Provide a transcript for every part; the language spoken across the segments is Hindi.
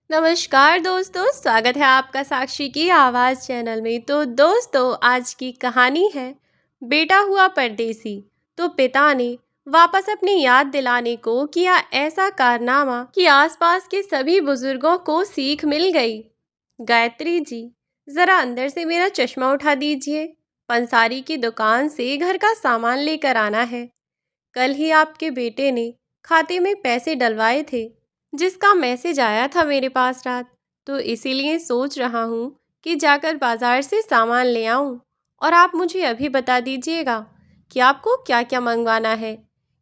नमस्कार दोस्तों, स्वागत है आपका साक्षी की आवाज़ चैनल में। तो दोस्तों, आज की कहानी है बेटा हुआ परदेसी। तो पिता ने वापस अपनी याद दिलाने को किया ऐसा कारनामा कि आसपास के सभी बुजुर्गों को सीख मिल गई। गायत्री जी, ज़रा अंदर से मेरा चश्मा उठा दीजिए। पंसारी की दुकान से घर का सामान लेकर आना है। कल ही आपके बेटे ने खाते में पैसे डलवाए थे, जिसका मैसेज आया था मेरे पास रात। तो इसीलिए सोच रहा हूँ कि जाकर बाजार से सामान ले आऊँ। और आप मुझे अभी बता दीजिएगा कि आपको क्या क्या मंगवाना है,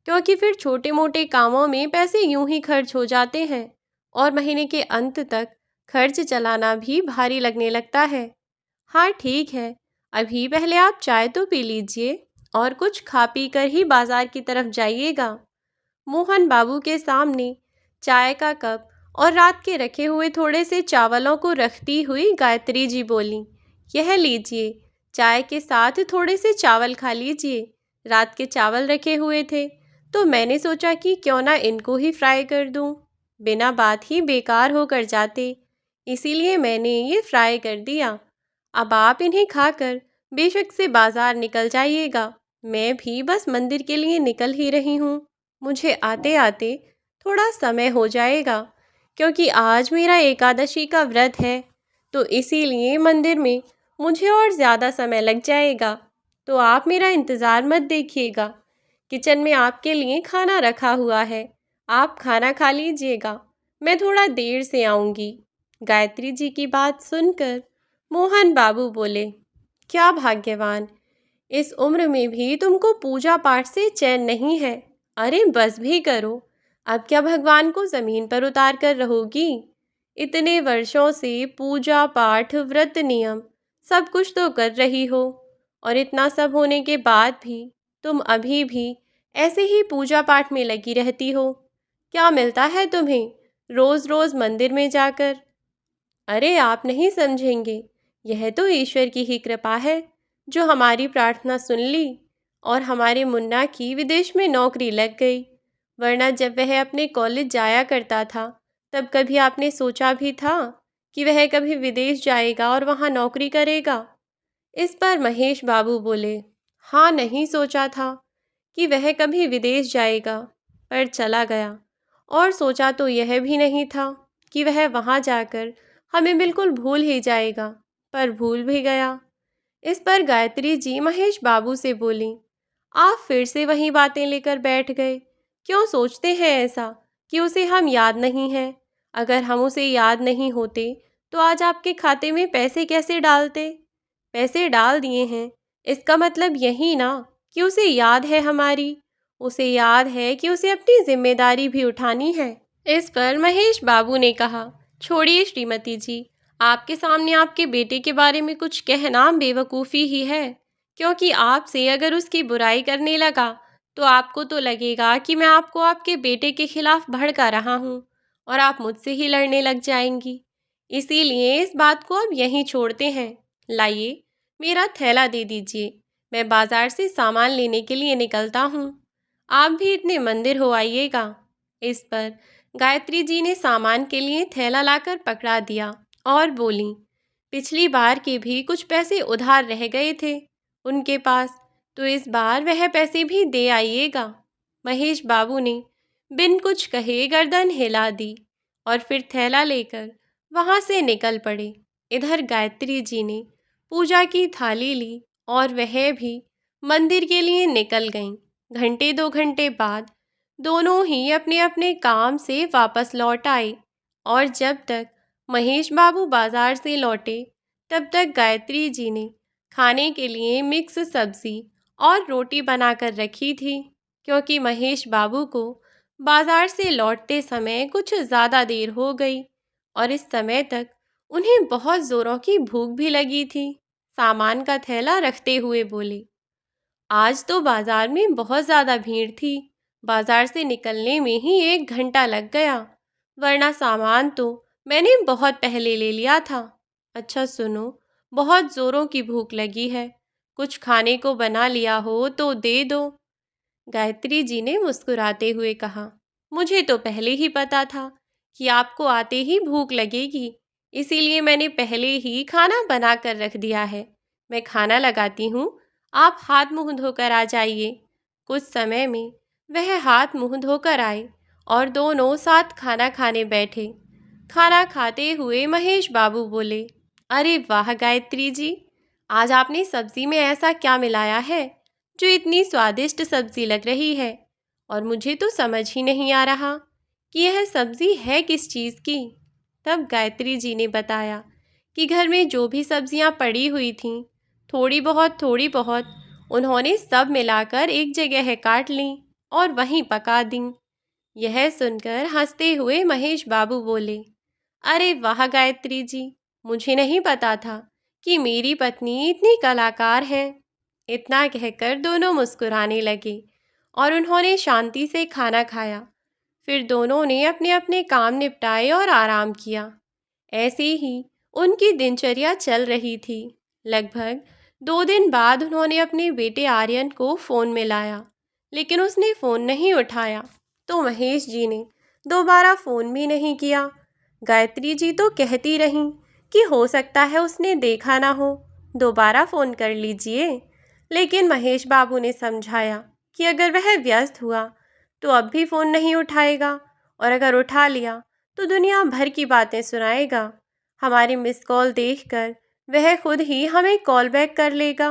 क्योंकि फिर छोटे मोटे कामों में पैसे यूं ही खर्च हो जाते हैं और महीने के अंत तक खर्च चलाना भी भारी लगने लगता है। हाँ ठीक है, अभी पहले आप चाय तो पी लीजिए और कुछ खा पी कर ही बाजार की तरफ जाइएगा। मोहन बाबू के सामने चाय का कप और रात के रखे हुए थोड़े से चावलों को रखती हुई गायत्री जी बोली, यह लीजिए, चाय के साथ थोड़े से चावल खा लीजिए। रात के चावल रखे हुए थे तो मैंने सोचा कि क्यों ना इनको ही फ्राई कर दूं, बिना बात ही बेकार होकर जाते, इसीलिए मैंने ये फ्राई कर दिया। अब आप इन्हें खाकर बेशक से बाजार निकल जाइएगा। मैं भी बस मंदिर के लिए निकल ही रही हूँ। मुझे आते आते थोड़ा समय हो जाएगा, क्योंकि आज मेरा एकादशी का व्रत है। तो इसीलिए मंदिर में मुझे और ज़्यादा समय लग जाएगा। तो आप मेरा इंतज़ार मत देखिएगा। किचन में आपके लिए खाना रखा हुआ है, आप खाना खा लीजिएगा। मैं थोड़ा देर से आऊँगी। गायत्री जी की बात सुनकर मोहन बाबू बोले, क्या भाग्यवान, इस उम्र में भी तुमको पूजा पाठ से चैन नहीं है। अरे बस भी करो, अब क्या भगवान को ज़मीन पर उतार कर रहोगी। इतने वर्षों से पूजा पाठ व्रत नियम सब कुछ तो कर रही हो, और इतना सब होने के बाद भी तुम अभी भी ऐसे ही पूजा पाठ में लगी रहती हो। क्या मिलता है तुम्हें रोज़ रोज़ मंदिर में जाकर। अरे आप नहीं समझेंगे, यह तो ईश्वर की ही कृपा है जो हमारी प्रार्थना सुन ली और हमारे मुन्ना की विदेश में नौकरी लग गई। वरना जब वह अपने कॉलेज जाया करता था, तब कभी आपने सोचा भी था कि वह कभी विदेश जाएगा और वहाँ नौकरी करेगा। इस पर महेश बाबू बोले, हाँ नहीं सोचा था कि वह कभी विदेश जाएगा, पर चला गया। और सोचा तो यह भी नहीं था कि वह वहाँ जाकर हमें बिल्कुल भूल ही जाएगा, पर भूल भी गया। इस पर गायत्री जी महेश बाबू से बोली, आप फिर से वही बातें लेकर बैठ गए। क्यों सोचते हैं ऐसा कि उसे हम याद नहीं हैं? अगर हम उसे याद नहीं होते तो आज आपके खाते में पैसे कैसे डालते? पैसे डाल दिए हैं, इसका मतलब यही ना कि उसे याद है हमारी। उसे याद है कि उसे अपनी जिम्मेदारी भी उठानी है। इस पर महेश बाबू ने कहा, छोड़िए श्रीमती जी, आपके सामने आपके बेटे के बारे में कुछ कहना बेवकूफ़ी ही है। क्योंकि आपसे अगर उसकी बुराई करने लगा तो आपको तो लगेगा कि मैं आपको आपके बेटे के खिलाफ भड़का रहा हूँ और आप मुझसे ही लड़ने लग जाएंगी। इसीलिए इस बात को अब यहीं छोड़ते हैं। लाइए, मेरा थैला दे दीजिए, मैं बाजार से सामान लेने के लिए निकलता हूँ। आप भी इतने मंदिर हो आइएगा। इस पर गायत्री जी ने सामान के लिए थैला लाकर पकड़ा दिया और बोली, पिछली बार के भी कुछ पैसे उधार रह गए थे उनके पास, तो इस बार वह पैसे भी दे आइएगा। महेश बाबू ने बिन कुछ कहे गर्दन हिला दी और फिर थैला लेकर वहाँ से निकल पड़े। इधर गायत्री जी ने पूजा की थाली ली और वह भी मंदिर के लिए निकल गईं। घंटे 2 घंटे बाद दोनों ही अपने अपने काम से वापस लौट आए, और जब तक महेश बाबू बाजार से लौटे तब तक गायत्री जी ने खाने के लिए मिक्स सब्जी और रोटी बनाकर रखी थी, क्योंकि महेश बाबू को बाजार से लौटते समय कुछ ज़्यादा देर हो गई और इस समय तक उन्हें बहुत ज़ोरों की भूख भी लगी थी। सामान का थैला रखते हुए बोले, आज तो बाजार में बहुत ज़्यादा भीड़ थी, बाजार से निकलने में ही 1 घंटा लग गया, वरना सामान तो मैंने बहुत पहले ले लिया था। अच्छा सुनो, बहुत ज़ोरों की भूख लगी है, कुछ खाने को बना लिया हो तो दे दो। गायत्री जी ने मुस्कुराते हुए कहा, मुझे तो पहले ही पता था कि आपको आते ही भूख लगेगी, इसीलिए मैंने पहले ही खाना बना कर रख दिया है। मैं खाना लगाती हूँ, आप हाथ मुंह धोकर आ जाइए। कुछ समय में वह हाथ मुंह धोकर आए और दोनों साथ खाना खाने बैठे। खाना खाते हुए महेश बाबू बोले, अरे वाह गायत्री जी, आज आपने सब्जी में ऐसा क्या मिलाया है जो इतनी स्वादिष्ट सब्जी लग रही है? और मुझे तो समझ ही नहीं आ रहा कि यह सब्जी है किस चीज़ की। तब गायत्री जी ने बताया कि घर में जो भी सब्जियां पड़ी हुई थीं, थोड़ी बहुत उन्होंने सब मिलाकर एक जगह काट लीं और वहीं पका दीं। यह सुनकर हंसते हुए महेश बाबू बोले, अरे वाह गायत्री जी, मुझे नहीं पता था कि मेरी पत्नी इतनी कलाकार है। इतना कहकर दोनों मुस्कुराने लगे और उन्होंने शांति से खाना खाया। फिर दोनों ने अपने अपने काम निपटाए और आराम किया। ऐसे ही उनकी दिनचर्या चल रही थी। लगभग 2 दिन बाद उन्होंने अपने बेटे आर्यन को फ़ोन मिलाया, लेकिन उसने फ़ोन नहीं उठाया। तो महेश जी ने दोबारा फ़ोन भी नहीं किया। गायत्री जी तो कहती रहीं कि हो सकता है उसने देखा ना हो, दोबारा फ़ोन कर लीजिए। लेकिन महेश बाबू ने समझाया कि अगर वह व्यस्त हुआ तो अब भी फ़ोन नहीं उठाएगा, और अगर उठा लिया तो दुनिया भर की बातें सुनाएगा। हमारी मिस कॉल देखकर वह खुद ही हमें कॉल बैक कर लेगा,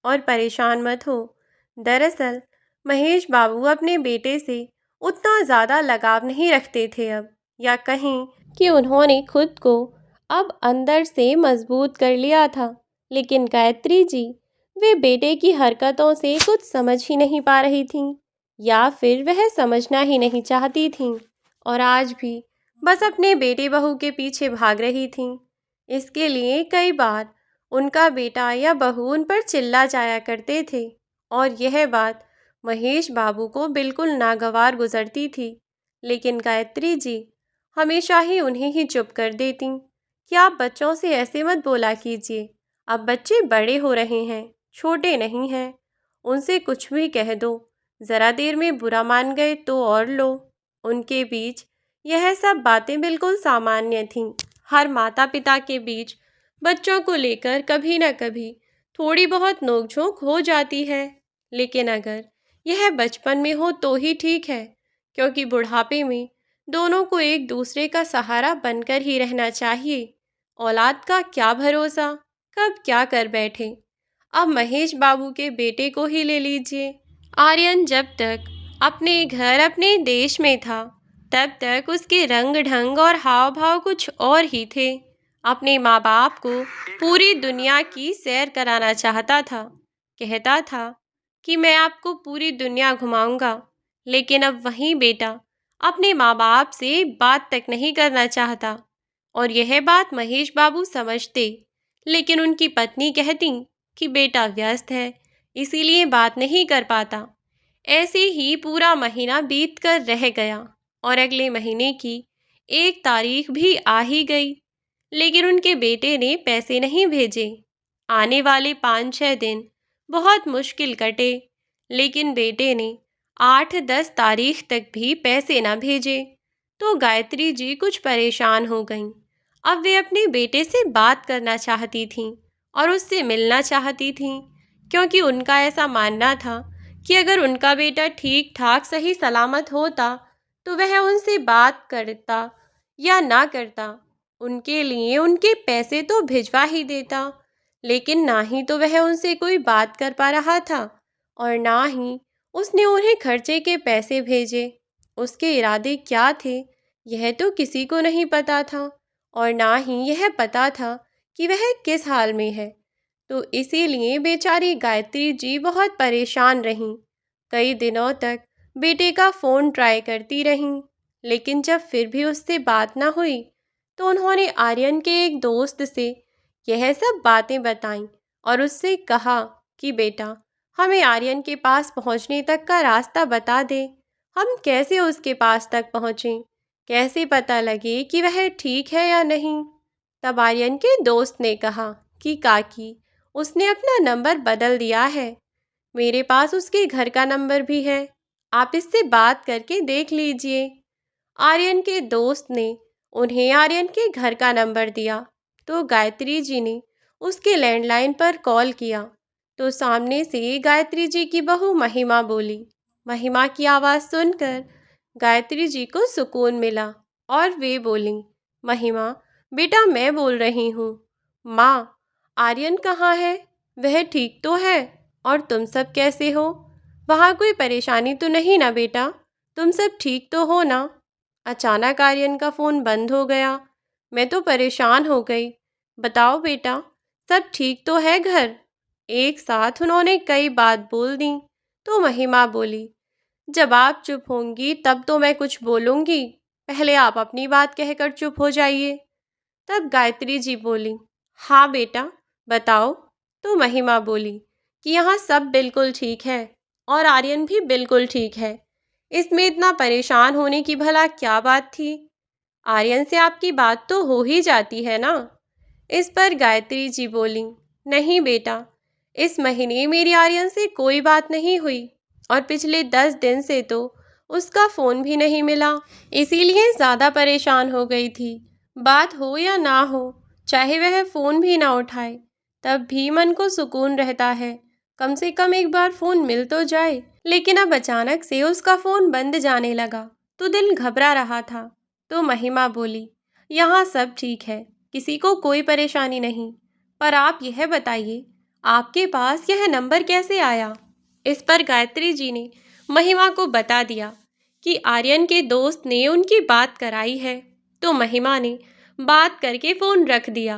और परेशान मत हो। दरअसल महेश बाबू अपने बेटे से उतना ज़्यादा लगाव नहीं रखते थे अब, या कहें कि उन्होंने खुद को अब अंदर से मजबूत कर लिया था। लेकिन गायत्री जी, वे बेटे की हरकतों से कुछ समझ ही नहीं पा रही थीं, या फिर वह समझना ही नहीं चाहती थीं, और आज भी बस अपने बेटे बहू के पीछे भाग रही थीं। इसके लिए कई बार उनका बेटा या बहू उन पर चिल्ला जाया करते थे, और यह बात महेश बाबू को बिल्कुल नागवार गुजरती थी। लेकिन गायत्री जी हमेशा ही उन्हें ही चुप कर देती कि आप बच्चों से ऐसे मत बोला कीजिए, अब बच्चे बड़े हो रहे हैं, छोटे नहीं हैं। उनसे कुछ भी कह दो, ज़रा देर में बुरा मान गए तो और लो। उनके बीच यह सब बातें बिल्कुल सामान्य थीं। हर माता पिता के बीच बच्चों को लेकर कभी न कभी थोड़ी बहुत नोकझोंक हो जाती है, लेकिन अगर यह बचपन में हो तो ही ठीक है, क्योंकि बुढ़ापे में दोनों को एक दूसरे का सहारा बनकर ही रहना चाहिए। औलाद का क्या भरोसा, कब क्या कर बैठे। अब महेश बाबू के बेटे को ही ले लीजिए। आर्यन जब तक अपने घर अपने देश में था, तब तक उसके रंग ढंग और हाव भाव कुछ और ही थे। अपने माँ बाप को पूरी दुनिया की सैर कराना चाहता था। कहता था कि मैं आपको पूरी दुनिया घुमाऊंगा। लेकिन अब वही बेटा अपने माँ बाप से बात तक नहीं करना चाहता, और यह बात महेश बाबू समझते, लेकिन उनकी पत्नी कहती कि बेटा व्यस्त है, इसीलिए बात नहीं कर पाता। ऐसे ही पूरा महीना बीत कर रह गया, और अगले महीने की 1 तारीख भी आ ही गई, लेकिन उनके बेटे ने पैसे नहीं भेजे। आने वाले 5-6 दिन बहुत मुश्किल कटे, लेकिन बेटे ने 8-10 तारीख तक भी पैसे न भेजे। तो गायत्री जी कुछ परेशान हो गईं। अब वे अपने बेटे से बात करना चाहती थीं और उससे मिलना चाहती थीं, क्योंकि उनका ऐसा मानना था कि अगर उनका बेटा ठीक ठाक सही सलामत होता तो वह उनसे बात करता या ना करता, उनके लिए उनके पैसे तो भिजवा ही देता। लेकिन ना ही तो वह उनसे कोई बात कर पा रहा था, और ना ही उसने उन्हें खर्चे के पैसे भेजे। उसके इरादे क्या थे यह तो किसी को नहीं पता था, और ना ही यह पता था कि वह किस हाल में है। तो इसीलिए बेचारी गायत्री जी बहुत परेशान रहीं। कई दिनों तक बेटे का फ़ोन ट्राई करती रहीं, लेकिन जब फिर भी उससे बात ना हुई तो उन्होंने आर्यन के एक दोस्त से यह सब बातें बताईं और उससे कहा कि बेटा, हमें आर्यन के पास पहुंचने तक का रास्ता बता दे। हम कैसे उसके पास तक पहुंचें, कैसे पता लगे कि वह ठीक है या नहीं। तब आर्यन के दोस्त ने कहा कि काकी, उसने अपना नंबर बदल दिया है, मेरे पास उसके घर का नंबर भी है, आप इससे बात करके देख लीजिए। आर्यन के दोस्त ने उन्हें आर्यन के घर का नंबर दिया। तो गायत्री जी ने उसके लैंडलाइन पर कॉल किया। तो सामने से गायत्री जी की बहू महिमा बोली। महिमा की आवाज़ सुनकर गायत्री जी को सुकून मिला और वे बोली, महिमा बेटा मैं बोल रही हूँ। माँ, आर्यन कहाँ है? वह ठीक तो है? और तुम सब कैसे हो? वहाँ कोई परेशानी तो नहीं ना बेटा? तुम सब ठीक तो हो ना? अचानक आर्यन का फ़ोन बंद हो गया। मैं तो परेशान हो गई। बताओ बेटा, सब ठीक तो है घर? एक साथ उन्होंने कई बात बोल दी। तो महिमा बोली, जब आप चुप होंगी तब तो मैं कुछ बोलूँगी। पहले आप अपनी बात कहकर चुप हो जाइए। तब गायत्री जी बोली, हाँ बेटा बताओ। तो महिमा बोली कि यहाँ सब बिल्कुल ठीक है और आर्यन भी बिल्कुल ठीक है। इसमें इतना परेशान होने की भला क्या बात थी? आर्यन से आपकी बात तो हो ही जाती है ना? इस पर गायत्री जी बोली, नहीं बेटा, इस महीने मेरी आर्यन से कोई बात नहीं हुई और पिछले 10 दिन से तो उसका फ़ोन भी नहीं मिला। इसीलिए ज़्यादा परेशान हो गई थी। बात हो या ना हो, चाहे वह फ़ोन भी ना उठाए, तब भी मन को सुकून रहता है। कम से कम एक बार फ़ोन मिल तो जाए। लेकिन अब अचानक से उसका फ़ोन बंद जाने लगा तो दिल घबरा रहा था। तो महिमा बोली, यहाँ सब ठीक है, किसी को कोई परेशानी नहीं। पर आप यह बताइए, आपके पास यह नंबर कैसे आया? इस पर गायत्री जी ने महिमा को बता दिया कि आर्यन के दोस्त ने उनकी बात कराई है। तो महिमा ने बात करके फ़ोन रख दिया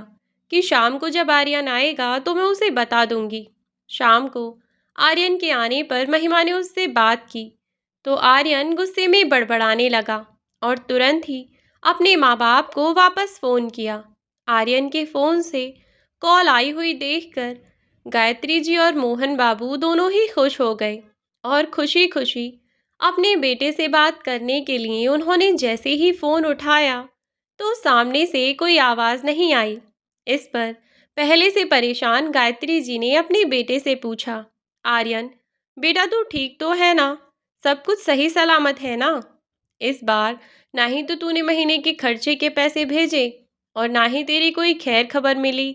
कि शाम को जब आर्यन आएगा तो मैं उसे बता दूंगी। शाम को आर्यन के आने पर महिमा ने उससे बात की तो आर्यन गुस्से में बड़बड़ाने लगा और तुरंत ही अपने माँ बाप को वापस फ़ोन किया। आर्यन के फ़ोन से कॉल आई हुई देखकर गायत्री जी और मोहन बाबू दोनों ही खुश हो गए और खुशी खुशी अपने बेटे से बात करने के लिए उन्होंने जैसे ही फ़ोन उठाया तो सामने से कोई आवाज़ नहीं आई। इस पर पहले से परेशान गायत्री जी ने अपने बेटे से पूछा, आर्यन बेटा तू ठीक तो है ना? सब कुछ सही सलामत है ना? इस बार ना ही तो तूने महीने के खर्चे के पैसे भेजे और ना ही तेरी कोई खैर खबर मिली।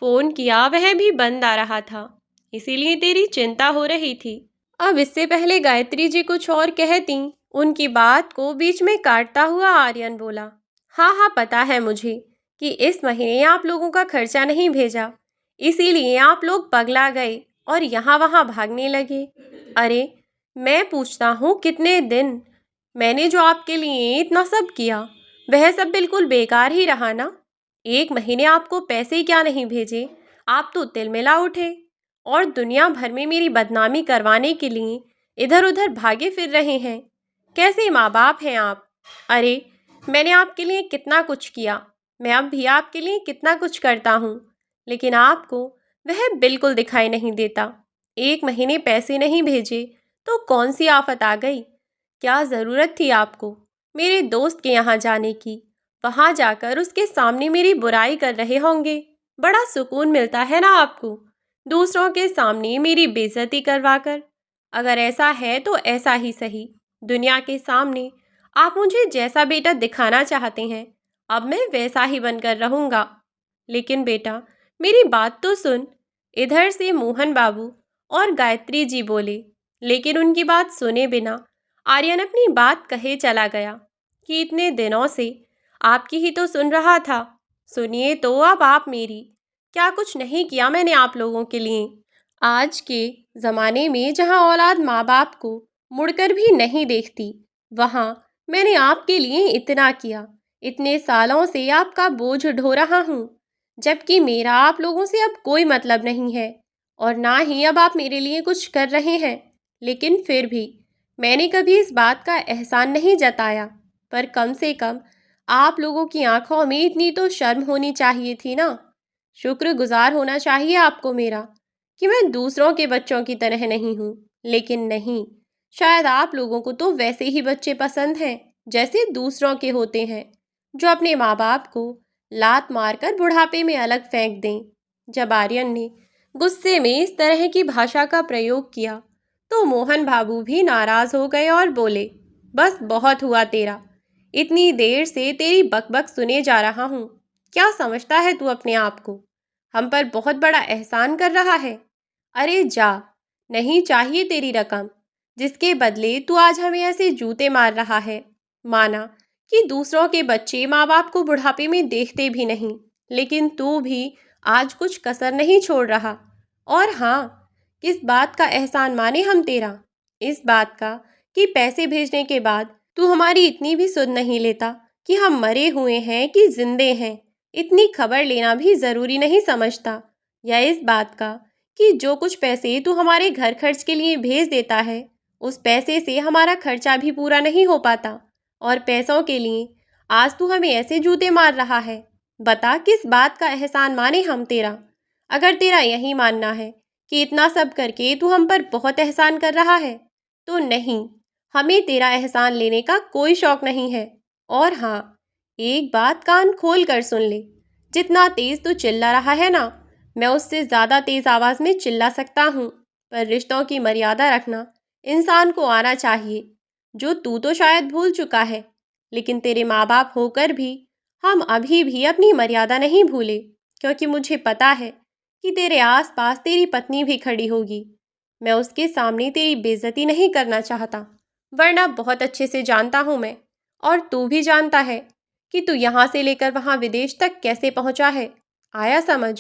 फ़ोन किया वह भी बंद आ रहा था, इसीलिए तेरी चिंता हो रही थी। अब इससे पहले गायत्री जी कुछ और कहती, उनकी बात को बीच में काटता हुआ आर्यन बोला, हाँ हाँ पता है मुझे कि इस महीने आप लोगों का खर्चा नहीं भेजा, इसीलिए आप लोग पगला गए और यहाँ वहाँ भागने लगे। अरे मैं पूछता हूँ कितने दिन? मैंने जो आपके लिए इतना सब किया वह सब बिल्कुल बेकार ही रहा ना? एक महीने आपको पैसे क्या नहीं भेजे, आप तो तिलमिला उठे और दुनिया भर में मेरी बदनामी करवाने के लिए इधर उधर भागे फिर रहे हैं। कैसे माँ बाप हैं आप? अरे मैंने आपके लिए कितना कुछ किया, मैं अब भी आपके लिए कितना कुछ करता हूँ, लेकिन आपको वह बिल्कुल दिखाई नहीं देता। एक महीने पैसे नहीं भेजे तो कौन सी आफत आ गई? क्या ज़रूरत थी आपको मेरे दोस्त के यहाँ जाने की? वहाँ जाकर उसके सामने मेरी बुराई कर रहे होंगे। बड़ा सुकून मिलता है ना आपको दूसरों के सामने मेरी बेइज्जती करवाकर? अगर ऐसा है तो ऐसा ही सही। दुनिया के सामने आप मुझे जैसा बेटा दिखाना चाहते हैं, अब मैं वैसा ही बनकर रहूँगा। लेकिन बेटा मेरी बात तो सुन। इधर से मोहन बाबू और गायत्री जी बोले, लेकिन उनकी बात सुने बिना आर्यन अपनी बात कहे चला गया कि इतने दिनों से आपकी ही तो सुन रहा था। सुनिए तो अब आप मेरी। क्या कुछ नहीं किया मैंने आप लोगों के लिए? आज के ज़माने में जहाँ औलाद माँ बाप को मुड़कर भी नहीं देखती, वहाँ मैंने आपके लिए इतना किया। इतने सालों से आपका बोझ ढो रहा हूँ, जबकि मेरा आप लोगों से अब कोई मतलब नहीं है और ना ही अब आप मेरे लिए कुछ कर रहे हैं। लेकिन फिर भी मैंने कभी इस बात का एहसान नहीं जताया, पर कम से कम आप लोगों की आंखों में इतनी तो शर्म होनी चाहिए थी ना। शुक्रगुजार होना चाहिए आपको मेरा कि मैं दूसरों के बच्चों की तरह नहीं हूँ। लेकिन नहीं, शायद आप लोगों को तो वैसे ही बच्चे पसंद हैं जैसे दूसरों के होते हैं, जो अपने माँ बाप को लात मारकर बुढ़ापे में अलग फेंक दें। जब आर्यन ने गुस्से में इस तरह की भाषा का प्रयोग किया तो मोहन बाबू भी नाराज हो गए और बोले, बस बहुत हुआ तेरा। इतनी देर से तेरी बकबक सुने जा रहा हूँ। क्या समझता है तू अपने आप को? हम पर बहुत बड़ा एहसान कर रहा है। अरे जा, नहीं चाहिए तेरी रकम, जिसके बदले तू आज हमें ऐसे जूते मार रहा है। माना कि दूसरों के बच्चे माँ बाप को बुढ़ापे में देखते भी नहीं, लेकिन तू भी आज कुछ कसर नहीं छोड़ रहा। और हाँ, किस बात का एहसान माने हम तेरा? इस बात का कि पैसे भेजने के बाद तू हमारी इतनी भी सुध नहीं लेता कि हम मरे हुए हैं कि जिंदे हैं। इतनी खबर लेना भी जरूरी नहीं समझता। या इस बात का कि जो कुछ पैसे तू हमारे घर खर्च के लिए भेज देता है, उस पैसे से हमारा खर्चा भी पूरा नहीं हो पाता, और पैसों के लिए आज तू हमें ऐसे जूते मार रहा है। बता, किस बात का एहसान माने हम तेरा? अगर तेरा यही मानना है कि इतना सब करके तू हम पर बहुत एहसान कर रहा है, तो नहीं, हमें तेरा एहसान लेने का कोई शौक नहीं है। और हाँ, एक बात कान खोल कर सुन ले। जितना तेज तू चिल्ला रहा है ना, मैं उससे ज़्यादा तेज आवाज़ में चिल्ला सकता हूँ। पर रिश्तों की मर्यादा रखना इंसान को आना चाहिए, जो तू तो शायद भूल चुका है। लेकिन तेरे माँ बाप होकर भी हम अभी भी अपनी मर्यादा नहीं भूले, क्योंकि मुझे पता है कि तेरे आसपास तेरी पत्नी भी खड़ी होगी। मैं उसके सामने तेरी बेइज्जती नहीं करना चाहता, वरना बहुत अच्छे से जानता हूँ मैं, और तू भी जानता है कि तू यहाँ से लेकर वहाँ विदेश तक कैसे पहुँचा है। आया समझ?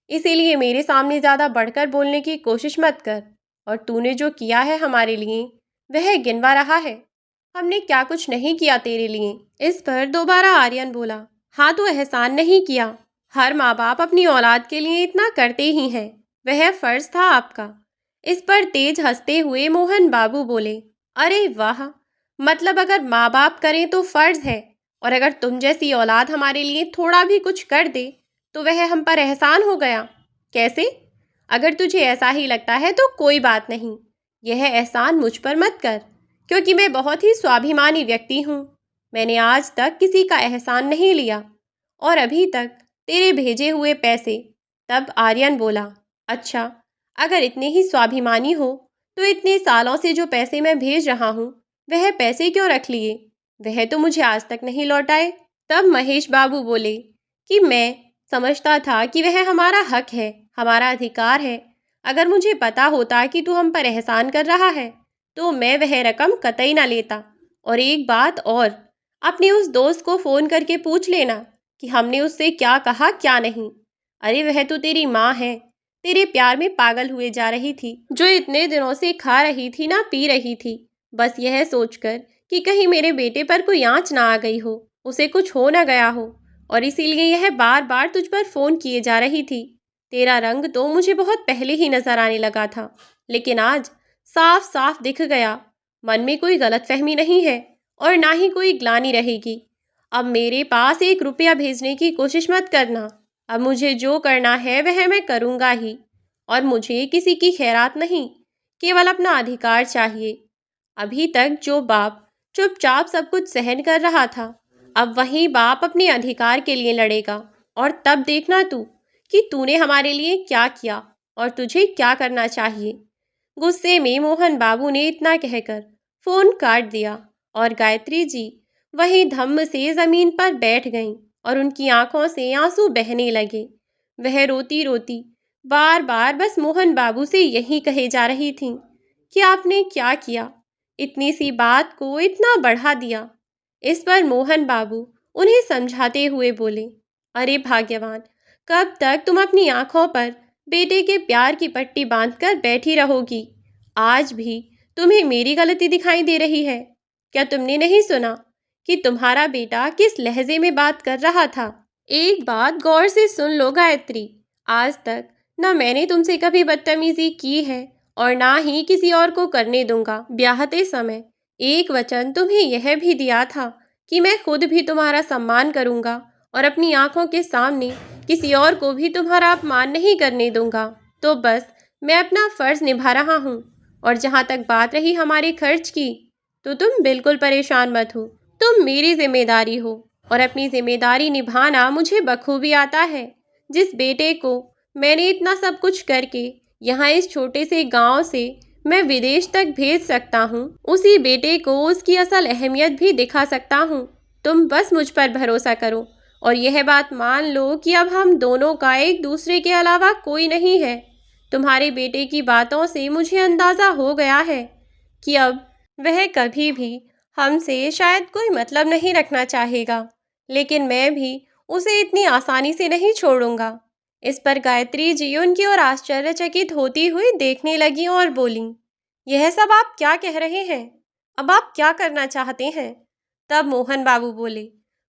इसीलिए मेरे सामने ज़्यादा बढ़कर बोलने की कोशिश मत कर। और तूने जो किया है हमारे लिए, वह गिनवा रहा है। हमने क्या कुछ नहीं किया तेरे लिए? इस पर दोबारा आर्यन बोला, हाँ, तो एहसान नहीं किया। हर माँ बाप अपनी औलाद के लिए इतना करते ही हैं, वह फर्ज था आपका। इस पर तेज हंसते हुए मोहन बाबू बोले, अरे वाह, मतलब अगर माँ बाप करें तो फर्ज है, और अगर तुम जैसी औलाद हमारे लिए थोड़ा भी कुछ कर दे तो वह हम पर एहसान हो गया। कैसे? अगर तुझे ऐसा ही लगता है तो कोई बात नहीं, यह एहसान मुझ पर मत कर, क्योंकि मैं बहुत ही स्वाभिमानी व्यक्ति हूँ। मैंने आज तक किसी का एहसान नहीं लिया, और अभी तक तेरे भेजे हुए पैसे। तब आर्यन बोला, अच्छा, अगर इतने ही स्वाभिमानी हो तो इतने सालों से जो पैसे मैं भेज रहा हूँ, वह पैसे क्यों रख लिए? वह तो मुझे आज तक नहीं लौटाए। तब महेश बाबू बोले कि मैं समझता था कि वह हमारा हक है, हमारा अधिकार है। अगर मुझे पता होता कि तू हम पर एहसान कर रहा है, तो मैं वह रकम कतई ना लेता। और एक बात और, अपने उस दोस्त को फ़ोन करके पूछ लेना कि हमने उससे क्या कहा क्या नहीं। अरे वह तो तेरी माँ है, तेरे प्यार में पागल हुए जा रही थी, जो इतने दिनों से खा रही थी ना पी रही थी, बस यह सोचकर कि कहीं मेरे बेटे पर कोई आँच ना आ गई हो, उसे कुछ हो ना गया हो, और इसीलिए यह बार बार तुझ पर फ़ोन किए जा रही थी। तेरा रंग तो मुझे बहुत पहले ही नजर आने लगा था, लेकिन आज साफ साफ दिख गया। मन में कोई गलतफहमी नहीं है, और ना ही कोई ग्लानि रहेगी। अब मेरे पास 1 रुपया भेजने की कोशिश मत करना। अब मुझे जो करना है वह मैं करूँगा ही, और मुझे किसी की खैरात नहीं, केवल अपना अधिकार चाहिए। अभी तक जो बाप चुपचाप सब कुछ सहन कर रहा था, अब वही बाप अपने अधिकार के लिए लड़ेगा। और तब देखना तू कि तूने हमारे लिए क्या किया और तुझे क्या करना चाहिए। गुस्से में मोहन बाबू ने इतना कहकर फोन काट दिया, और गायत्री जी वहीं धम्म से जमीन पर बैठ गईं, और उनकी आंखों से आंसू बहने लगे। वह रोती रोती बार बार बस मोहन बाबू से यही कहे जा रही थीं कि आपने क्या किया, इतनी सी बात को इतना बढ़ा दिया। इस पर मोहन बाबू उन्हें समझाते हुए बोले, अरे भाग्यवान, कब तक तुम अपनी आंखों पर बेटे के प्यार की पट्टी बांधकर बैठी रहोगी? आज भी तुम्हें मेरी गलती दिखाई दे रही है? क्या तुमने नहीं सुना कि तुम्हारा बेटा किस लहजे में बात कर रहा था? एक बात गौर से सुन लो गायत्री, आज तक ना मैंने तुमसे कभी बदतमीजी की है, और ना ही किसी और को करने दूंगा। ब्याहते समय एक वचन तुम्हें यह भी दिया था कि मैं खुद भी तुम्हारा सम्मान करूंगा, और अपनी आंखों के सामने किसी और को भी तुम्हारा अपमान नहीं करने दूंगा। तो बस मैं अपना फर्ज निभा रहा हूँ। और जहाँ तक बात रही हमारे खर्च की, तो तुम बिल्कुल परेशान मत हो, तुम मेरी जिम्मेदारी हो, और अपनी जिम्मेदारी निभाना मुझे बखूबी आता है। जिस बेटे को मैंने इतना सब कुछ करके यहाँ इस छोटे से गांव से मैं विदेश तक भेज सकता हूँ, उसी बेटे को उसकी असल अहमियत भी दिखा सकता हूँ। तुम बस मुझ पर भरोसा करो और यह बात मान लो कि अब हम दोनों का एक दूसरे के अलावा कोई नहीं है। तुम्हारे बेटे की बातों से मुझे अंदाज़ा हो गया है कि अब वह कभी भी हमसे शायद कोई मतलब नहीं रखना चाहेगा, लेकिन मैं भी उसे इतनी आसानी से नहीं छोड़ूंगा। इस पर गायत्री जी उनकी ओर आश्चर्यचकित होती हुई देखने लगी और बोली, यह सब आप क्या कह रहे हैं? अब आप क्या करना चाहते हैं? तब मोहन बाबू बोले,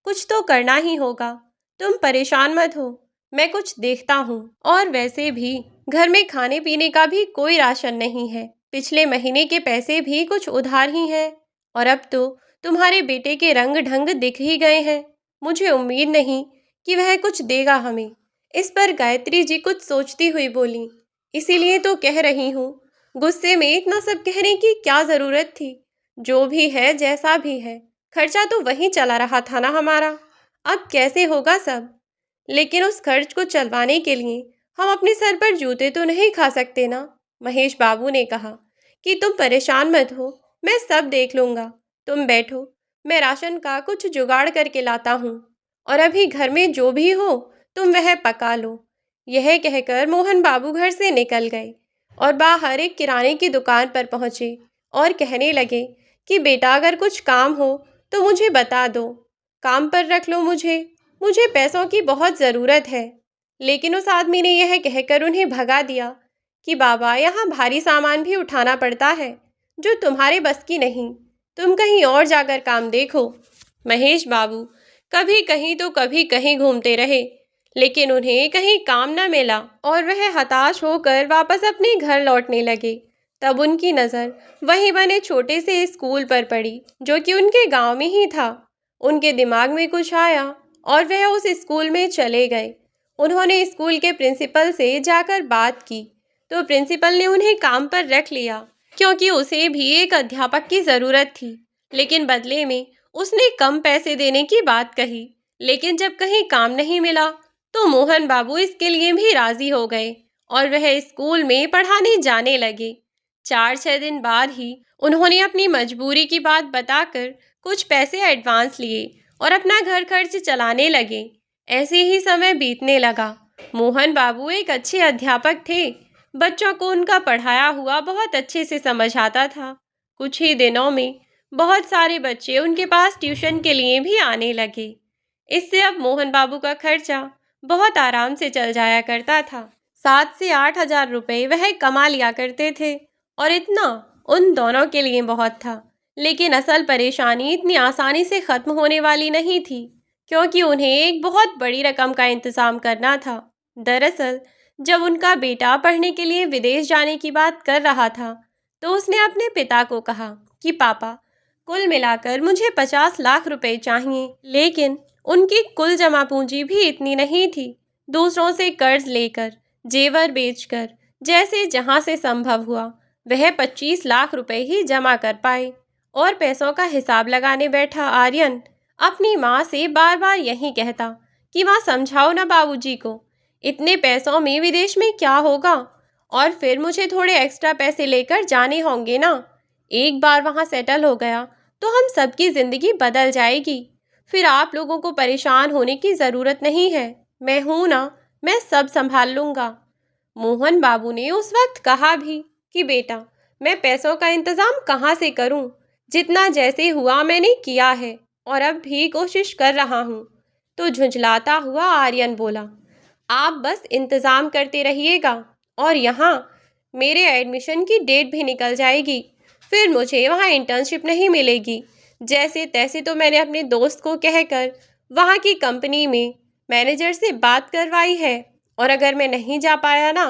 कुछ तो करना ही होगा। तुम परेशान मत हो, मैं कुछ देखता हूँ। और वैसे भी घर में खाने पीने का भी कोई राशन नहीं है। पिछले महीने के पैसे भी कुछ उधार ही हैं। और अब तो तुम्हारे बेटे के रंग ढंग दिख ही गए हैं। मुझे उम्मीद नहीं कि वह कुछ देगा हमें। इस पर गायत्री जी कुछ सोचती हुई बोली, इसीलिए तो कह रही हूँ, गुस्से में इतना सब कहने की क्या ज़रूरत थी? जो भी है जैसा भी है, खर्चा तो वही चला रहा था ना हमारा। अब कैसे होगा सब? लेकिन उस खर्च को चलवाने के लिए हम अपने सर पर जूते तो नहीं खा सकते ना। महेश बाबू ने कहा कि तुम परेशान मत हो, मैं सब देख लूँगा। तुम बैठो, मैं राशन का कुछ जुगाड़ करके लाता हूँ और अभी घर में जो भी हो तुम वह पका लो। यह कहकर मोहन बाबू घर से निकल गए और बाहर एक किराने की दुकान पर पहुँचे और कहने लगे कि बेटा अगर कुछ काम हो तो मुझे बता दो, काम पर रख लो मुझे पैसों की बहुत ज़रूरत है। लेकिन उस आदमी ने यह कहकर उन्हें भगा दिया कि बाबा यहाँ भारी सामान भी उठाना पड़ता है जो तुम्हारे बस की नहीं, तुम कहीं और जाकर काम देखो। महेश बाबू कभी कहीं तो कभी कहीं घूमते रहे, लेकिन उन्हें कहीं काम न मिला और वह हताश होकर वापस अपने घर लौटने लगे। तब उनकी नज़र वहीं बने छोटे से स्कूल पर पड़ी जो कि उनके गांव में ही था। उनके दिमाग में कुछ आया और वह उस स्कूल में चले गए। उन्होंने स्कूल के प्रिंसिपल से जाकर बात की तो प्रिंसिपल ने उन्हें काम पर रख लिया, क्योंकि उसे भी एक अध्यापक की ज़रूरत थी। लेकिन बदले में उसने कम पैसे देने की बात कही। लेकिन जब कहीं काम नहीं मिला तो मोहन बाबू इसके लिए भी राजी हो गए और वह स्कूल में पढ़ाने जाने लगे। 4-6 दिन बाद ही उन्होंने अपनी मजबूरी की बात बताकर कुछ पैसे एडवांस लिए और अपना घर खर्च चलाने लगे। ऐसे ही समय बीतने लगा। मोहन बाबू एक अच्छे अध्यापक थे। बच्चों को उनका पढ़ाया हुआ बहुत अच्छे से समझ आता था। कुछ ही दिनों में बहुत सारे बच्चे उनके पास ट्यूशन के लिए भी आने लगे। इससे अब मोहन बाबू का खर्चा बहुत आराम से चल जाया करता था। 7 से 8 हजार रुपये वह कमा लिया करते थे और इतना उन दोनों के लिए बहुत था। लेकिन असल परेशानी इतनी आसानी से ख़त्म होने वाली नहीं थी, क्योंकि उन्हें एक बहुत बड़ी रकम का इंतज़ाम करना था। दरअसल जब उनका बेटा पढ़ने के लिए विदेश जाने की बात कर रहा था तो उसने अपने पिता को कहा कि पापा, कुल मिलाकर मुझे 50 लाख रुपए चाहिए। लेकिन उनकी कुल जमा पूंजी भी इतनी नहीं थी। दूसरों से कर्ज लेकर, जेवर बेचकर, जैसे जहां से संभव हुआ वह 25 लाख रुपए ही जमा कर पाए। और पैसों का हिसाब लगाने बैठा आर्यन अपनी माँ से बार बार यही कहता कि माँ समझाओ ना बाबूजी को, इतने पैसों में विदेश में क्या होगा, और फिर मुझे थोड़े एक्स्ट्रा पैसे लेकर जाने होंगे ना। एक बार वहाँ सेटल हो गया तो हम सबकी ज़िंदगी बदल जाएगी। फिर आप लोगों को परेशान होने की ज़रूरत नहीं है। मैं हूँ ना, मैं सब संभाल लूँगा। मोहन बाबू ने उस वक्त कहा भी कि बेटा, मैं पैसों का इंतज़ाम कहाँ से करूँ? जितना जैसे हुआ मैंने किया है और अब भी कोशिश कर रहा हूँ। तो झुंझलाता हुआ आर्यन बोला, आप बस इंतज़ाम करते रहिएगा और यहाँ मेरे एडमिशन की डेट भी निकल जाएगी। फिर मुझे वहाँ इंटर्नशिप नहीं मिलेगी। जैसे तैसे तो मैंने अपने दोस्त को कहकर वहाँ की कंपनी में मैनेजर से बात करवाई है, और अगर मैं नहीं जा पाया ना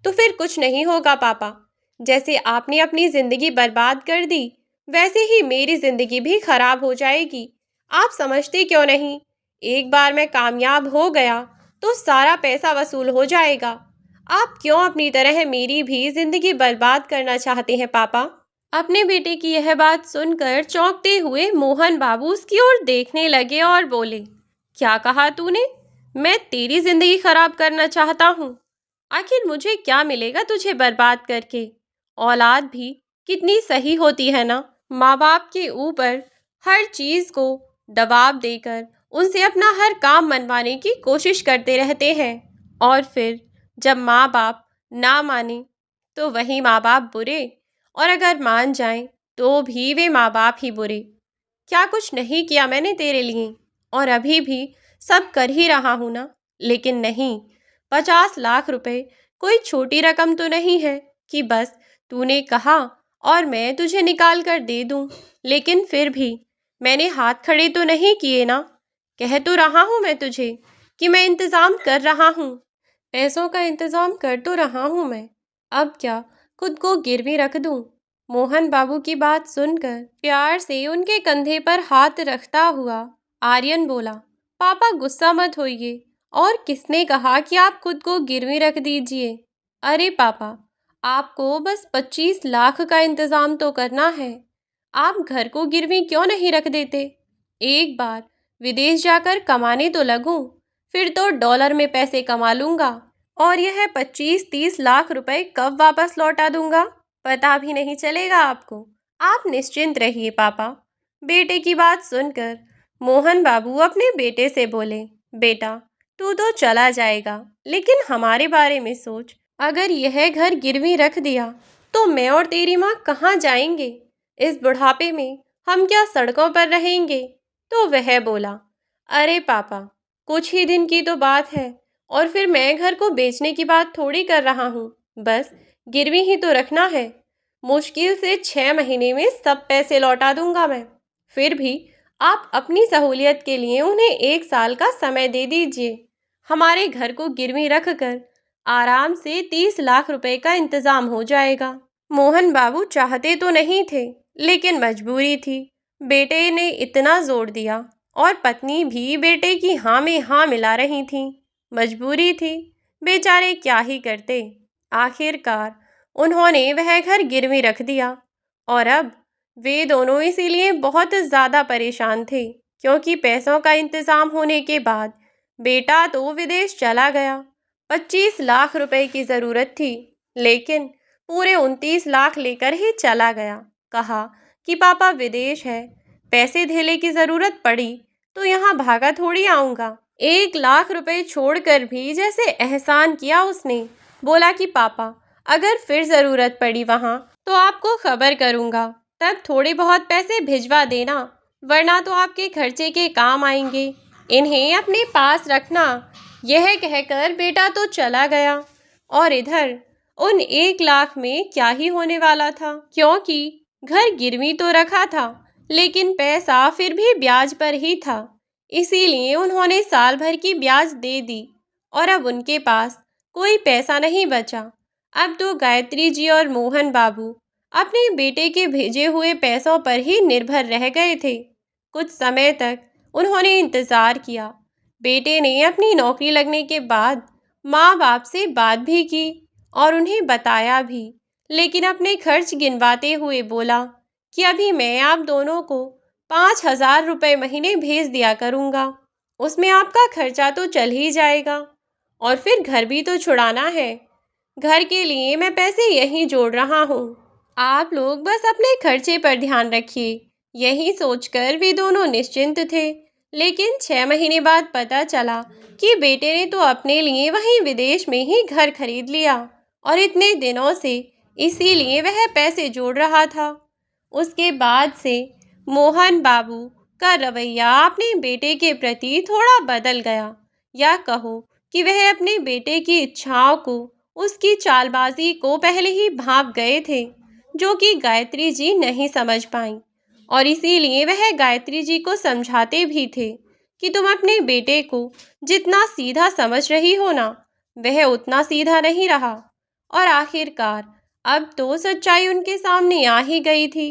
तो फिर कुछ नहीं होगा पापा। जैसे आपने अपनी ज़िंदगी बर्बाद कर दी वैसे ही मेरी ज़िंदगी भी खराब हो जाएगी। आप समझते क्यों नहीं? एक बार मैं कामयाब हो गया तो सारा पैसा वसूल हो जाएगा। आप क्यों अपनी तरह मेरी भी ज़िंदगी बर्बाद करना चाहते हैं पापा? अपने बेटे की यह बात सुनकर चौंकते हुए मोहन बाबू उसकी ओर देखने लगे और बोले, क्या कहा तूने? मैं तेरी ज़िंदगी खराब करना चाहता हूँ? आखिर मुझे क्या मिलेगा तुझे बर्बाद करके? औलाद भी कितनी सही होती है ना, माँ बाप के ऊपर हर चीज़ को दबाव देकर उनसे अपना हर काम मनवाने की कोशिश करते रहते हैं। और फिर जब माँ बाप ना माने तो वही माँ बाप बुरे, और अगर मान जाएं तो भी वे माँ बाप ही बुरे। क्या कुछ नहीं किया मैंने तेरे लिए, और अभी भी सब कर ही रहा हूं ना। लेकिन नहीं, 50 लाख रुपए कोई छोटी रकम तो नहीं है कि बस तूने कहा और मैं तुझे निकाल कर दे दूं। लेकिन फिर भी मैंने हाथ खड़े तो नहीं किए ना। कह तो रहा हूं मैं तुझे कि मैं इंतजाम कर रहा हूं, पैसों का इंतजाम कर तो रहा हूं मैं। अब क्या खुद को गिरवी रख दूं? मोहन बाबू की बात सुनकर प्यार से उनके कंधे पर हाथ रखता हुआ आर्यन बोला, पापा गुस्सा मत होइए। और किसने कहा कि आप खुद को गिरवी रख दीजिए? अरे पापा, आपको बस 25 लाख का इंतजाम तो करना है। आप घर को गिरवी क्यों नहीं रख देते? एक बार विदेश जाकर कमाने तो लगूं, फिर तो डॉलर में पैसे कमा लूंगा, और यह 25-30 लाख रुपए कब वापस लौटा दूंगा पता भी नहीं चलेगा आपको। आप निश्चिंत रहिए पापा। बेटे की बात सुनकर मोहन बाबू अपने बेटे से बोले, बेटा तू तो चला जाएगा, लेकिन हमारे बारे में सोच। अगर यह घर गिरवी रख दिया तो मैं और तेरी माँ कहाँ जाएंगे? इस बुढ़ापे में हम क्या सड़कों पर रहेंगे? तो वह बोला, अरे पापा, कुछ ही दिन की तो बात है, और फिर मैं घर को बेचने की बात थोड़ी कर रहा हूँ। बस गिरवी ही तो रखना है। मुश्किल से 6 महीने में सब पैसे लौटा दूंगा मैं। फिर भी आप अपनी सहूलियत के लिए उन्हें 1 साल का समय दे दीजिए। हमारे घर को गिरवी रख कर आराम से 30 लाख रुपए का इंतजाम हो जाएगा। मोहन बाबू चाहते तो नहीं थे, लेकिन मजबूरी थी। बेटे ने इतना जोर दिया, और पत्नी भी बेटे की हाँ में हाँ मिला रही थी। मजबूरी थी, बेचारे क्या ही करते। आखिरकार उन्होंने वह घर गिरवी रख दिया, और अब वे दोनों इसीलिए बहुत ज़्यादा परेशान थे, क्योंकि पैसों का इंतज़ाम होने के बाद बेटा तो विदेश चला गया। 25 लाख रुपए की ज़रूरत थी, लेकिन पूरे 29 लाख लेकर ही चला गया। कहा कि पापा विदेश है, पैसे धेले की ज़रूरत पड़ी तो यहाँ भागा थोड़ी आऊँगा। 1 लाख रुपए छोड़कर भी जैसे एहसान किया उसने। बोला कि पापा अगर फिर ज़रूरत पड़ी वहाँ तो आपको खबर करूँगा, तब थोड़े बहुत पैसे भिजवा देना, वरना तो आपके खर्चे के काम आएंगे। इन्हें अपने पास रखना। यह कहकर बेटा तो चला गया, और इधर उन 1 लाख में क्या ही होने वाला था, क्योंकि घर गिरवी तो रखा था, लेकिन पैसा फिर भी ब्याज पर ही था। इसीलिए उन्होंने साल भर की ब्याज दे दी, और अब उनके पास कोई पैसा नहीं बचा। अब तो गायत्री जी और मोहन बाबू अपने बेटे के भेजे हुए पैसों पर ही निर्भर रह गए थे। कुछ समय तक उन्होंने इंतज़ार किया। बेटे ने अपनी नौकरी लगने के बाद माँ बाप से बात भी की और उन्हें बताया भी, लेकिन अपने खर्च गिनवाते हुए बोला कि अभी मैं आप दोनों को 5,000 रुपये महीने भेज दिया करूँगा, उसमें आपका खर्चा तो चल ही जाएगा, और फिर घर भी तो छुड़ाना है। घर के लिए मैं पैसे यहीं जोड़ रहा हूँ, आप लोग बस अपने खर्चे पर ध्यान रखिए। यही सोचकर वे दोनों निश्चिंत थे। लेकिन 6 महीने बाद पता चला कि बेटे ने तो अपने लिए वहीं विदेश में ही घर खरीद लिया, और इतने दिनों से इसीलिए वह पैसे जोड़ रहा था। उसके बाद से मोहन बाबू का रवैया अपने बेटे के प्रति थोड़ा बदल गया, या कहो कि वह अपने बेटे की इच्छाओं को, उसकी चालबाजी को पहले ही भांप गए थे, जो कि गायत्री जी नहीं समझ पाई। और इसीलिए वह गायत्री जी को समझाते भी थे कि तुम अपने बेटे को जितना सीधा समझ रही हो ना, वह उतना सीधा नहीं रहा। और आखिरकार अब तो सच्चाई उनके सामने आ ही गई थी।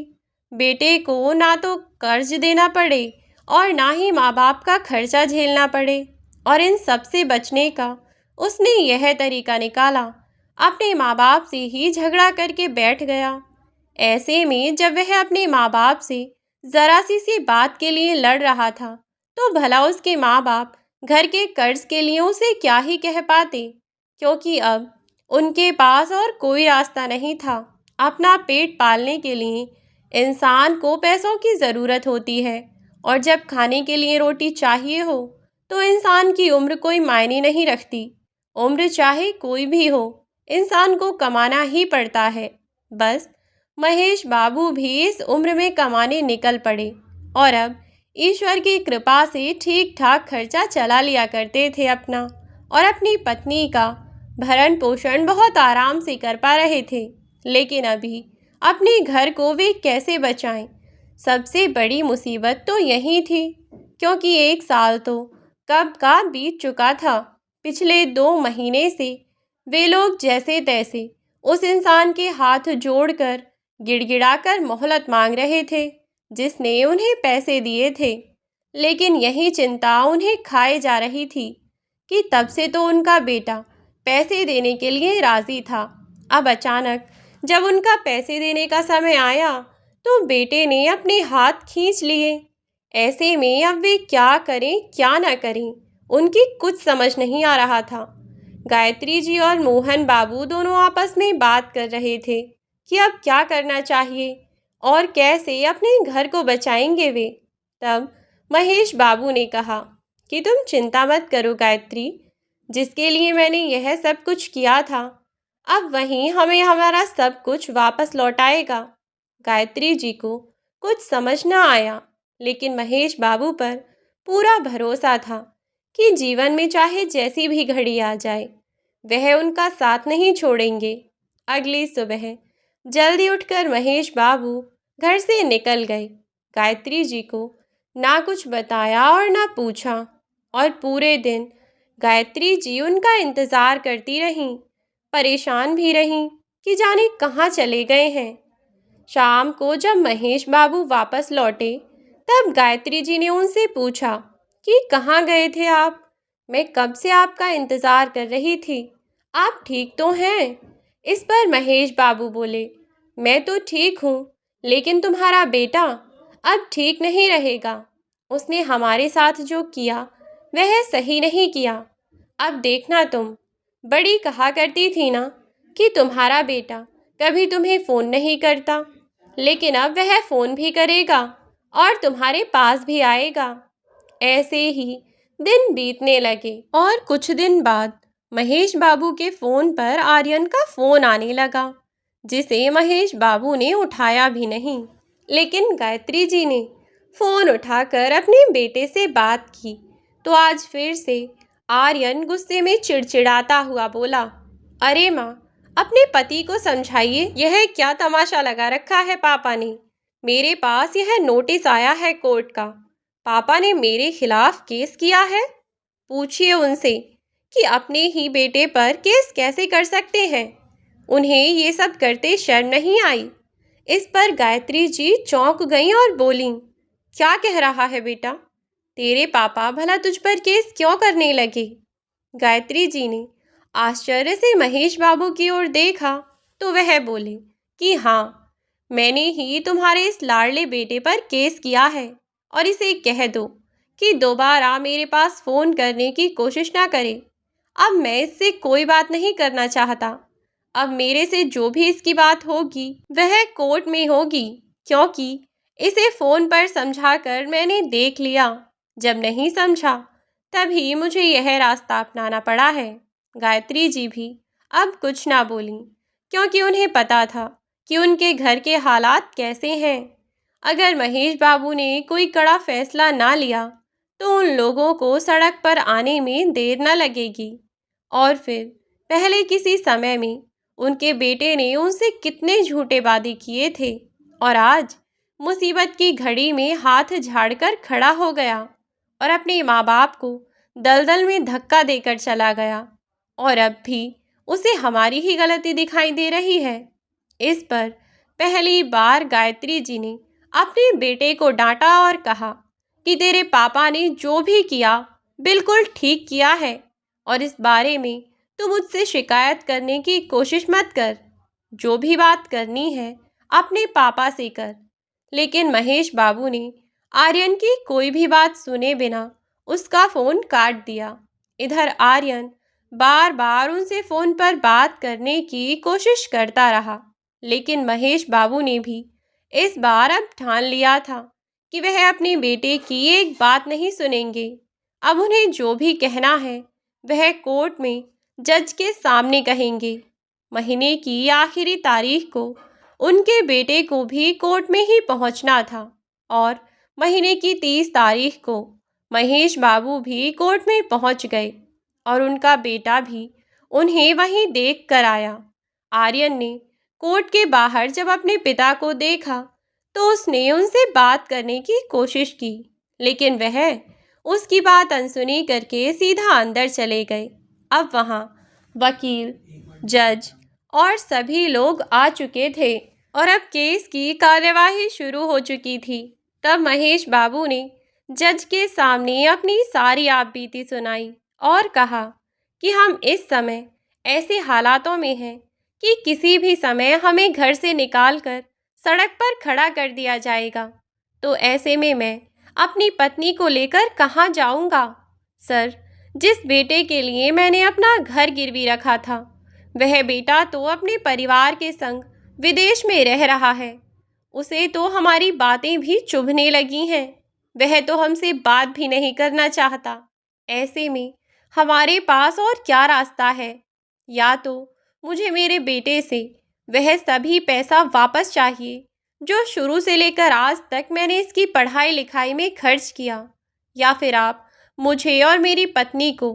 बेटे को ना तो कर्ज देना पड़े और ना ही माँ बाप का खर्चा झेलना पड़े, और इन सब से बचने का उसने यह तरीका निकाला, अपने माँ बाप से ही झगड़ा करके बैठ गया। ऐसे में जब वह अपने माँ बाप से ज़रा सी बात के लिए लड़ रहा था, तो भला उसके माँ बाप घर के कर्ज के लिए उसे क्या ही कह पाते, क्योंकि अब उनके पास और कोई रास्ता नहीं था। अपना पेट पालने के लिए इंसान को पैसों की ज़रूरत होती है, और जब खाने के लिए रोटी चाहिए हो तो इंसान की उम्र कोई मायने नहीं रखती। उम्र चाहे कोई भी हो, इंसान को कमाना ही पड़ता है। बस महेश बाबू भी इस उम्र में कमाने निकल पड़े और अब ईश्वर की कृपा से ठीक ठाक खर्चा चला लिया करते थे अपना, और अपनी पत्नी का भरण पोषण बहुत आराम से कर पा रहे थे। लेकिन अभी अपने घर को वे कैसे बचाएं? सबसे बड़ी मुसीबत तो यही थी, क्योंकि 1 साल तो कब का बीत चुका था। पिछले 2 महीने से वे लोग जैसे तैसे उस इंसान के हाथ जोड़कर गिड़गिड़ाकर मोहलत मांग रहे थे जिसने उन्हें पैसे दिए थे। लेकिन यही चिंता उन्हें खाए जा रही थी कि तब से तो उनका बेटा पैसे देने के लिए राजी था। अब अचानक जब उनका पैसे देने का समय आया तो बेटे ने अपने हाथ खींच लिए। ऐसे में अब वे क्या करें क्या न करें, उनकी कुछ समझ नहीं आ रहा था। गायत्री जी और मोहन बाबू दोनों आपस में बात कर रहे थे कि अब क्या करना चाहिए और कैसे अपने घर को बचाएंगे वे। तब महेश बाबू ने कहा कि तुम चिंता मत करो गायत्री, जिसके लिए मैंने यह सब कुछ किया था अब वहीं हमें हमारा सब कुछ वापस लौटाएगा। गायत्री जी को कुछ समझ न आया, लेकिन महेश बाबू पर पूरा भरोसा था कि जीवन में चाहे जैसी भी घड़ी आ जाए वह उनका साथ नहीं छोड़ेंगे। अगली सुबह जल्दी उठकर महेश बाबू घर से निकल गए। गायत्री जी को ना कुछ बताया और ना पूछा, और पूरे दिन गायत्री जी उनका इंतज़ार करती रहीं, परेशान भी रहीं कि जाने कहाँ चले गए हैं। शाम को जब महेश बाबू वापस लौटे तब गायत्री जी ने उनसे पूछा कि कहाँ गए थे आप? मैं कब से आपका इंतज़ार कर रही थी, आप ठीक तो हैं? इस पर महेश बाबू बोले, मैं तो ठीक हूँ, लेकिन तुम्हारा बेटा अब ठीक नहीं रहेगा। उसने हमारे साथ जो किया वह सही नहीं किया। अब देखना तुम, बड़ी कहा करती थी ना कि तुम्हारा बेटा कभी तुम्हें फ़ोन नहीं करता, लेकिन अब वह फ़ोन भी करेगा और तुम्हारे पास भी आएगा। ऐसे ही दिन बीतने लगे और कुछ दिन बाद महेश बाबू के फ़ोन पर आर्यन का फ़ोन आने लगा, जिसे महेश बाबू ने उठाया भी नहीं। लेकिन गायत्री जी ने फ़ोन उठाकर अपने बेटे से बात की तो आज फिर से आर्यन गुस्से में चिड़चिड़ाता हुआ बोला, अरे माँ, अपने पति को समझाइए, यह क्या तमाशा लगा रखा है पापा ने। मेरे पास यह नोटिस आया है कोर्ट का, पापा ने मेरे खिलाफ केस किया है। पूछिए उनसे कि अपने ही बेटे पर केस कैसे कर सकते हैं, उन्हें ये सब करते शर्म नहीं आई। इस पर गायत्री जी चौंक गईं और बोलीं, क्या कह रहा है बेटा? तेरे पापा भला तुझ पर केस क्यों करने लगे? गायत्री जी ने आश्चर्य से महेश बाबू की ओर देखा तो वह बोले कि हाँ, मैंने ही तुम्हारे इस लाडले बेटे पर केस किया है, और इसे कह दो कि दोबारा मेरे पास फ़ोन करने की कोशिश ना करे। अब मैं इससे कोई बात नहीं करना चाहता। अब मेरे से जो भी इसकी बात होगी वह कोर्ट में होगी, क्योंकि इसे फ़ोन पर समझाकर मैंने देख लिया। जब नहीं समझा तभी मुझे यह रास्ता अपनाना पड़ा है। गायत्री जी भी अब कुछ ना बोलीं, क्योंकि उन्हें पता था कि उनके घर के हालात कैसे हैं। अगर महेश बाबू ने कोई कड़ा फैसला ना लिया तो उन लोगों को सड़क पर आने में देर न लगेगी। और फिर पहले किसी समय में उनके बेटे ने उनसे कितने झूठे वादे किए थे, और आज मुसीबत की घड़ी में हाथ झाड़कर खड़ा हो गया और अपने माँ बाप को दलदल में धक्का देकर चला गया, और अब भी उसे हमारी ही गलती दिखाई दे रही है। इस पर पहली बार गायत्री जी ने अपने बेटे को डांटा और कहा कि तेरे पापा ने जो भी किया बिल्कुल ठीक किया है, और इस बारे में तू मुझसे शिकायत करने की कोशिश मत कर। जो भी बात करनी है अपने पापा से कर। लेकिन महेश बाबू ने आर्यन की कोई भी बात सुने बिना उसका फ़ोन काट दिया। इधर आर्यन बार बार उनसे फ़ोन पर बात करने की कोशिश करता रहा, लेकिन महेश बाबू ने भी इस बार अब ठान लिया था कि वह अपने बेटे की एक बात नहीं सुनेंगे। अब उन्हें जो भी कहना है वह कोर्ट में जज के सामने कहेंगे। महीने की आखिरी तारीख को उनके बेटे को भी कोर्ट में ही पहुंचना था और महीने की 30 तारीख को महेश बाबू भी कोर्ट में पहुंच गए और उनका बेटा भी उन्हें वहीं देख कर आया। आर्यन ने कोर्ट के बाहर जब अपने पिता को देखा तो उसने उनसे बात करने की कोशिश की, लेकिन वह उसकी बात अनसुनी करके सीधा अंदर चले गए। अब वहाँ वकील, जज और सभी लोग आ चुके थे और अब केस की कार्यवाही शुरू हो चुकी थी। तब महेश बाबू ने जज के सामने अपनी सारी आपबीती सुनाई और कहा कि हम इस समय ऐसे हालातों में हैं कि किसी भी समय हमें घर से निकालकर सड़क पर खड़ा कर दिया जाएगा। तो ऐसे में मैं अपनी पत्नी को लेकर कहाँ जाऊँगा? सर, जिस बेटे के लिए मैंने अपना घर गिरवी रखा था, वह बेटा तो अपने परिवार के संग विदेश में रह रहा है। उसे तो हमारी बातें भी चुभने लगी हैं। वह तो हमसे बात भी नहीं करना चाहता। ऐसे में हमारे पास और क्या रास्ता है? या तो मुझे मेरे बेटे से वह सभी पैसा वापस चाहिए जो शुरू से लेकर आज तक मैंने इसकी पढ़ाई लिखाई में खर्च किया, या फिर आप मुझे और मेरी पत्नी को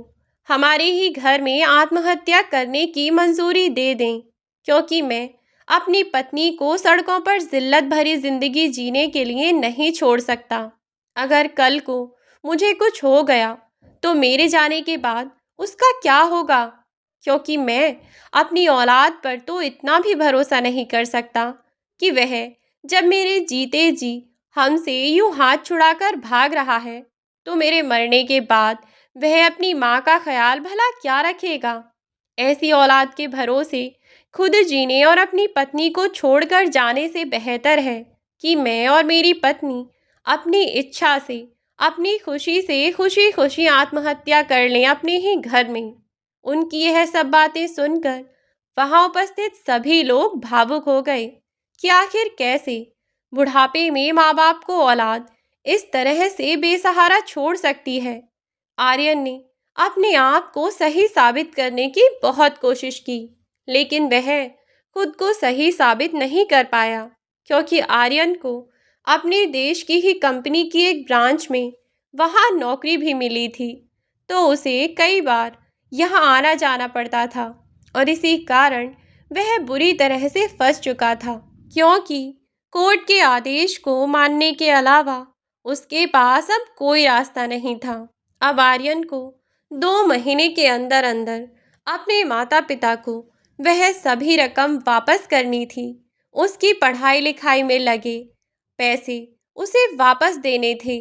हमारे ही घर में आत्महत्या करने की मंजूरी दे दें, क्योंकि मैं अपनी पत्नी को सड़कों पर जिल्लत भरी जिंदगी जीने के लिए नहीं छोड़ सकता। अगर कल को मुझे कुछ हो गया तो मेरे जाने के बाद उसका क्या होगा? क्योंकि मैं अपनी औलाद पर तो इतना भी भरोसा नहीं कर सकता कि वह जब मेरे जीते जी हमसे यूं हाथ छुड़ाकर भाग रहा है तो मेरे मरने के बाद वह अपनी माँ का ख्याल भला क्या रखेगा? ऐसी औलाद के भरोसे खुद जीने और अपनी पत्नी को छोड़कर जाने से बेहतर है कि मैं और मेरी पत्नी अपनी इच्छा से, अपनी खुशी से खुशी खुशी आत्महत्या कर लें अपने ही घर में। उनकी यह सब बातें सुनकर वहां उपस्थित सभी लोग भावुक हो गए कि आखिर कैसे बुढ़ापे में माँ बाप को औलाद इस तरह से बेसहारा छोड़ सकती है। आर्यन ने अपने आप को सही साबित करने की बहुत कोशिश की, लेकिन वह खुद को सही साबित नहीं कर पाया, क्योंकि आर्यन को अपने देश की ही कंपनी की एक ब्रांच में वहाँ नौकरी भी मिली थी, तो उसे कई बार यहाँ आना जाना पड़ता था और इसी कारण वह बुरी तरह से फंस चुका था, क्योंकि कोर्ट के आदेश को मानने के अलावा उसके पास अब कोई रास्ता नहीं था। अब आर्यन को 2 महीने के अंदर अंदर अपने माता पिता को वह सभी रकम वापस करनी थी। उसकी पढ़ाई लिखाई में लगे पैसे उसे वापस देने थे।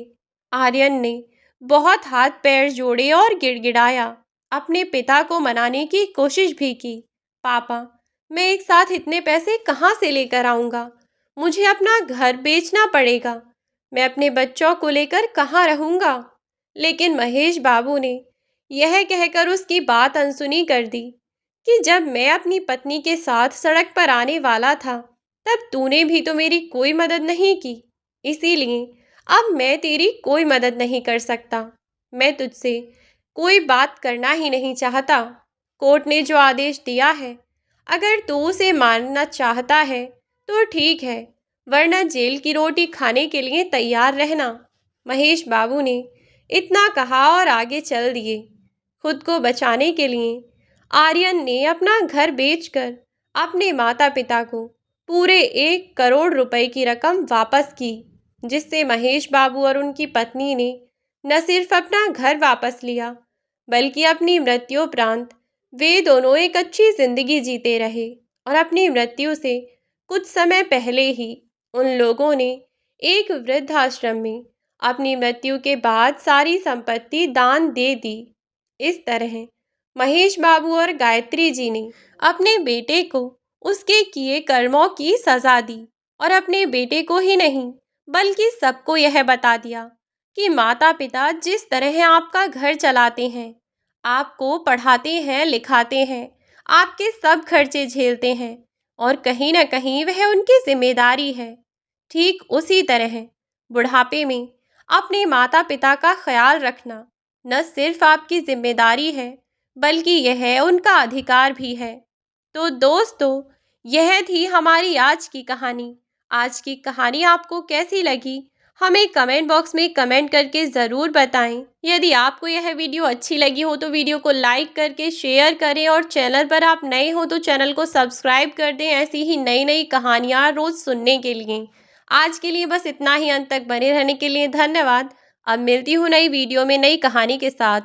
आर्यन ने बहुत हाथ पैर जोड़े और गिड़गिड़ाया। अपने पिता को मनाने की कोशिश भी की। पापा, मैं एक साथ इतने पैसे कहाँ से लेकर आऊँगा? मुझे अपना घर बेचना पड़ेगा। मैं अपने बच्चों को लेकर कहाँ रहूँगा? लेकिन महेश बाबू ने यह कहकर उसकी बात अनसुनी कर दी कि जब मैं अपनी पत्नी के साथ सड़क पर आने वाला था तब तूने भी तो मेरी कोई मदद नहीं की, इसीलिए अब मैं तेरी कोई मदद नहीं कर सकता। मैं तुझसे कोई बात करना ही नहीं चाहता। कोर्ट ने जो आदेश दिया है, अगर तू उसे मानना चाहता है तो ठीक है, वरना जेल की रोटी खाने के लिए तैयार रहना। महेश बाबू ने इतना कहा और आगे चल दिए। खुद को बचाने के लिए आर्यन ने अपना घर बेचकर अपने माता पिता को पूरे 1 करोड़ रुपए की रकम वापस की, जिससे महेश बाबू और उनकी पत्नी ने न सिर्फ अपना घर वापस लिया, बल्कि अपनी मृत्युपरांत वे दोनों एक अच्छी जिंदगी जीते रहे। और अपनी मृत्यु से कुछ समय पहले ही उन लोगों ने एक वृद्धाश्रम में अपनी मृत्यु के बाद सारी संपत्ति दान दे दी। इस तरह महेश बाबू और गायत्री जी ने अपने बेटे को उसके किए कर्मों की सजा दी और अपने बेटे को ही नहीं बल्कि सबको यह बता दिया कि माता पिता जिस तरह आपका घर चलाते हैं, आपको पढ़ाते हैं, लिखाते हैं, आपके सब खर्चे झेलते हैं और कहीं ना कहीं वह उनकी जिम्मेदारी है, ठीक उसी तरह बुढ़ापे में अपने माता पिता का ख्याल रखना न सिर्फ आपकी जिम्मेदारी है, बल्कि यह उनका अधिकार भी है। तो दोस्तों, यह थी हमारी आज की कहानी। आज की कहानी आपको कैसी लगी? हमें कमेंट बॉक्स में कमेंट करके ज़रूर बताएं। यदि आपको यह वीडियो अच्छी लगी हो तो वीडियो को लाइक करके शेयर करें, और चैनल पर आप नए हो तो चैनल को सब्सक्राइब कर दें ऐसी ही नई नई कहानियाँ रोज़ सुनने के लिए। आज के लिए बस इतना ही। अंत तक बने रहने के लिए धन्यवाद। अब मिलती हूँ नई वीडियो में नई कहानी के साथ।